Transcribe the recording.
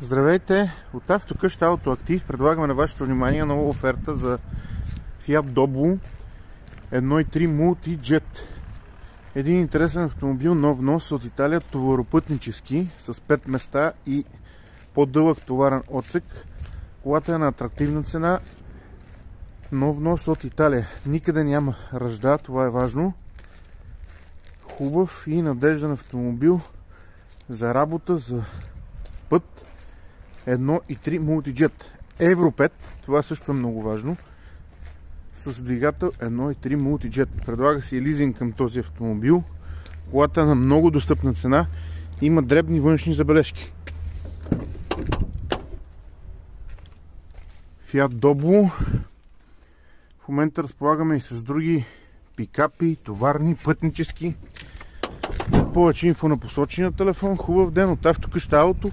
Здравейте! От Автокъща Автоактив предлагаме на вашето внимание нова оферта за Fiat Dobo 1.3 Multijet. Един интересен автомобил, нов внос от Италия, товаропътнически, с 5 места и по-дълъг товарен отсек. Колата е на атрактивна цена, нов внос от Италия. Никъде няма ръжда, това е важно. Хубав и надежден автомобил за работа, за път. 1.3 Multijet. Евро 5, това също е много важно. С двигател 1.3 Multijet. Предлага се и лизинг към този автомобил. Колата е на много достъпна цена. Има дребни външни забележки. Fiat Dobo. В момента разполагаме и с други пикапи, товарни, пътнически. Повече инфо на посочения телефон. Хубав ден от Автокъща Ауто.